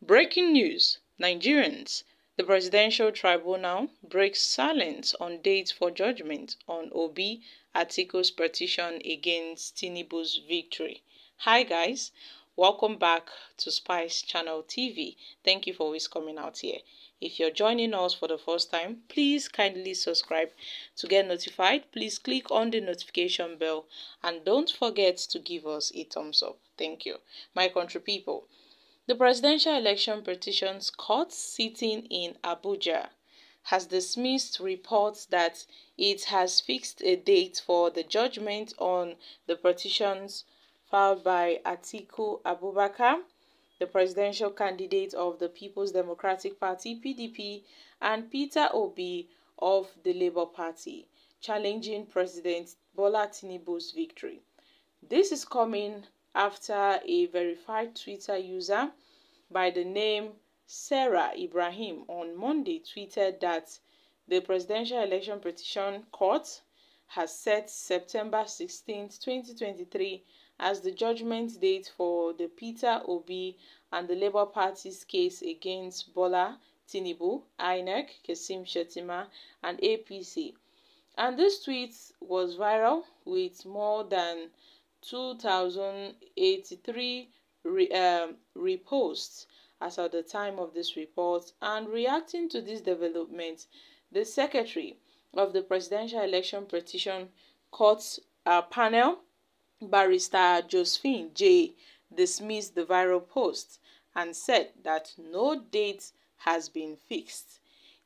Breaking news: Nigerians, the Presidential Tribunal breaks silence on date for judgment on Obi Atiku's petition against Tinubu's victory. Hi guys, welcome back to Spice Channel TV. Thank you for always coming out here. If you're joining us for the first time, please kindly subscribe to get notified. Please click on the notification bell and don't forget to give us a thumbs up. Thank you. My country people, the Presidential Election Petitions Court sitting in Abuja has dismissed reports that it has fixed a date for the judgment on the petitions filed by Atiku Abubakar, the presidential candidate of the People's Democratic Party (PDP), and Peter Obi of the Labour Party, challenging President Bola Tinubu's victory. This is coming after a verified Twitter user by the name Sarah Ibrahim on Monday tweeted that the Presidential Election Petition Court has set September 16, 2023 as the judgment date for the Peter Obi and the Labour Party's case against Bola Tinubu, INEC, Kashim Shettima, and APC. And this tweet was viral with more than 2,083 reposts as at the time of this report. And reacting to this development, the secretary of the Presidential Election Petition Court panel, Barrister Josephine J., dismissed the viral post and said that no date has been fixed.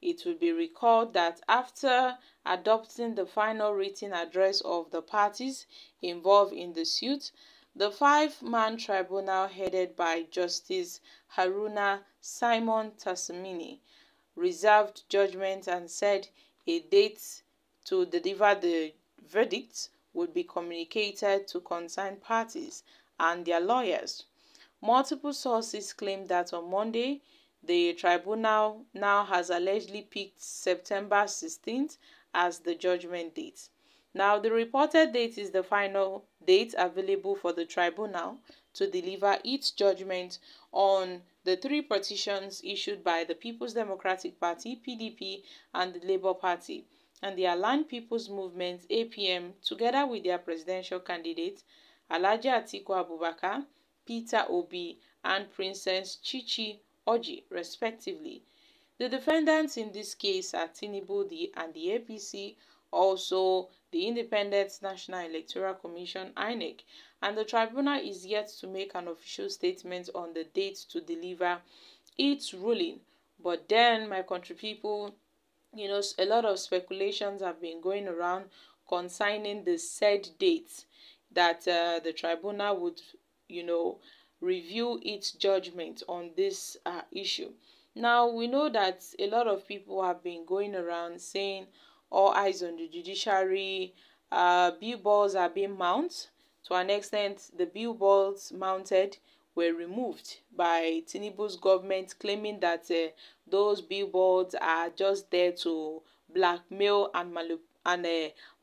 It will be recalled that after adopting the final written address of the parties involved in the suit, the five-man tribunal headed by Justice Haruna Simon Tasmini reserved judgment and said a date to deliver the verdict would be communicated to concerned parties and their lawyers. Multiple sources claim that on Monday, the tribunal now has allegedly picked September 16th as the judgment date. Now, the reported date is the final date available for the tribunal to deliver its judgment on the three petitions issued by the People's Democratic Party (PDP) and the Labour Party and the Aligned People's Movement (APM), together with their presidential candidate Alhaji Atiku Abubakar, Peter Obi, and Princess Chichi Orji, respectively. The defendants in this case are Tinubu and the APC, also the Independent National Electoral Commission (INEC), and the tribunal is yet to make an official statement on the date to deliver its ruling. But then, my country people, a lot of speculations have been going around concerning the said date that the tribunal would, review its judgment on this issue. Now, we know that a lot of people have been going around saying all eyes on the judiciary, billboards are being mounted. To an extent, the billboards mounted were removed by Tinubu's government, claiming that those billboards are just there to blackmail and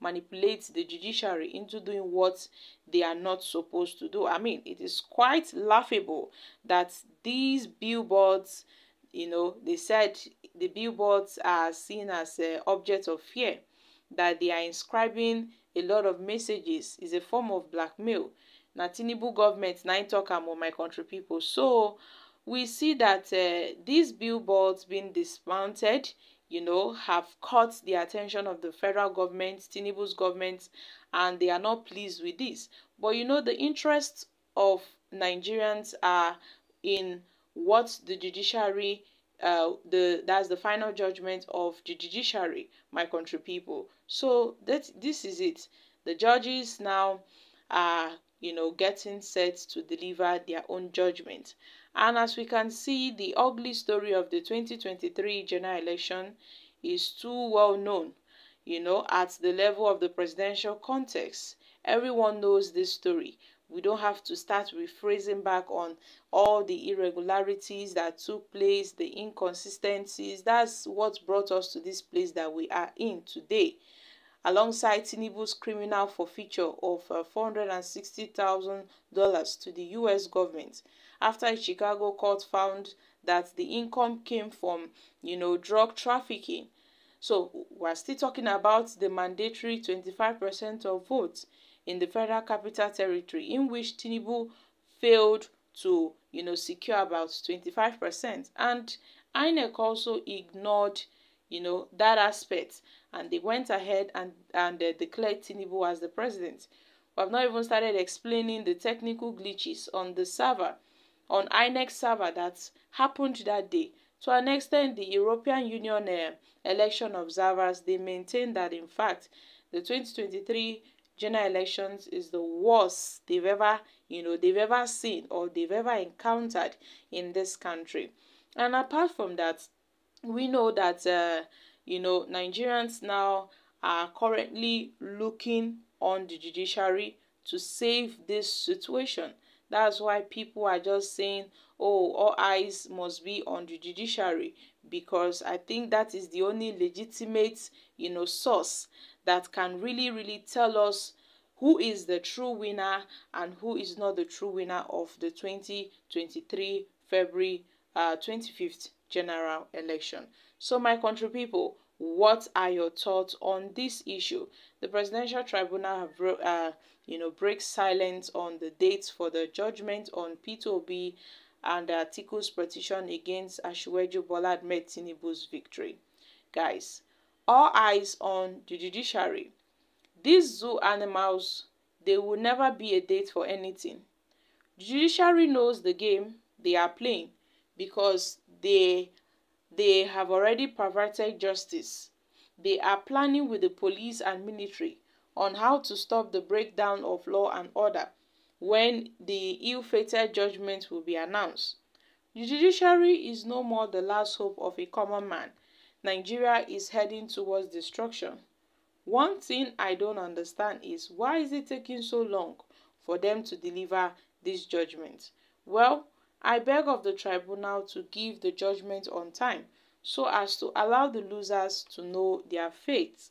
manipulate the judiciary into doing what they are not supposed to do. I mean, it is quite laughable that these billboards, they said the billboards are seen as objects of fear, that they are inscribing a lot of messages, is a form of blackmail. Na Tinubu government na talk among my country people. So we see that these billboards being dismounted, have caught the attention of the federal government, Tinubu's government, and they are not pleased with this. But the interests of Nigerians are in what the judiciary, that's the final judgment of the judiciary, my country people. So this is it. The judges now are, getting set to deliver their own judgment. And as we can see, the ugly story of the 2023 general election is too well known, at the level of the presidential context. Everyone knows this story. We don't have to start rephrasing back on all the irregularities that took place, the inconsistencies. That's what brought us to this place that we are in today. Alongside Tinubu's criminal forfeiture of $460,000 to the US government, after a Chicago court found that the income came from, drug trafficking. So we're still talking about the mandatory 25% of votes in the Federal Capital Territory, in which Tinubu failed to, secure about 25%. And INEC also ignored, that aspect, and they went ahead and declared Tinubu as the president. We have not even started explaining the technical glitches on the server, on INEC server, that happened that day. To an extent, the European Union election observers, they maintain that in fact the 2023 general elections is the worst they've ever seen or they've ever encountered in this country. And apart from that, we know that Nigerians now are currently looking on the judiciary to save this situation. That's why people are just saying, oh, all eyes must be on the judiciary, because I think that is the only legitimate, source that can really tell us who is the true winner and who is not the true winner of the 2023 February 25th general election. So my country people, what are your thoughts on this issue? The Presidential Tribunal have breaks silence on the dates for the judgment on P2B and Atiku's petition against Asiwaju Bola Ahmed Tinubu's victory. Guys, all eyes on the judiciary. These zoo animals, they will never be a date for anything. The judiciary knows the game they are playing, because they have already perverted justice. They are planning with the police and military on how to stop the breakdown of law and order when the ill-fated judgment will be announced. The judiciary is no more the last hope of a common man. Nigeria is heading towards destruction. One thing I don't understand is, why is it taking so long for them to deliver this judgment? Well, I beg of the tribunal to give the judgment on time, so as to allow the losers to know their fate.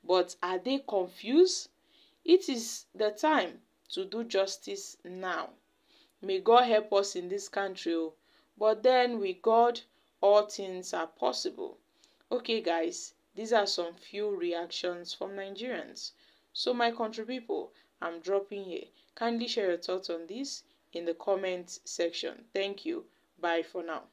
But are they confused? It is the time to do justice now. May God help us in this country, but then with God, all things are possible. Okay guys, these are some few reactions from Nigerians. So my country people, I'm dropping here. Kindly share your thoughts on this in the comment section. Thank you. Bye for now.